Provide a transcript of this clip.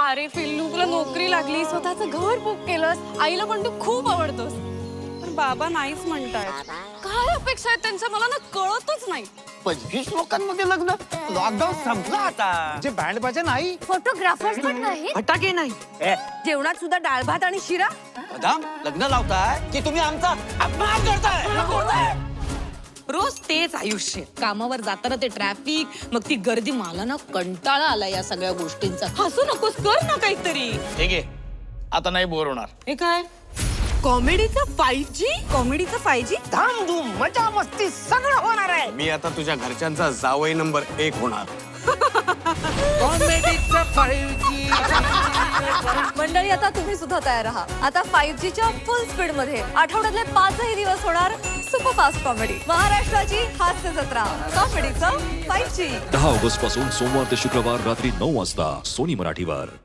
अरे फिल्लू, तुला नोकरी लागली, स्वतःचं घर बुक केलंस, आईला पण तू खूप आवडतोस. पण बाबा नाहीच म्हणतायत. काय अपेक्षा आहेत त्यांच्या मला ना कळतच नाही. 25 लोकांमध्ये लग्न. लॉकडाऊन संपला आता. जे बँड बाजा नाही, फोटोग्राफर्स पण नाही, फटाके नाही, जेवणात सुद्धा डाळ भात आणि शिरा. मॅडम लग्न लावताय की तुम्ही आमचा अपमान करताय? रोज तेच आयुष्य. कामावर जाताना ते ट्रॅफिक, मग ती गर्दी. मला ना कंटाळा आला या सगळ्या गोष्टींचा. हसू नकोस, कर ना काहीतरी. ठीक आहे, आता नाही बोर होणार. हे काय कॉमेडीचं 5G? कॉमेडीचं 5G? धामधूम मजा मस्ती सगळं होणार आहे. मी आता तुझ्या घरच्यांचा जावई नंबर 1 होणार. कॉमेडीचा 5G. मंडळी, आता तुम्ही सुद्धा तयार राहा. आता 5Gच्या फुल स्पीड मध्ये आठवड्यातले 5ही दिवस होणार सुपरफास्ट कॉमेडी. महाराष्ट्राची हास्य जत्रा, कॉमेडीचं 5G. 10 ऑगस्ट पासून सोमवार ते शुक्रवार रात्री 9 वाजता सोनी मराठीवर.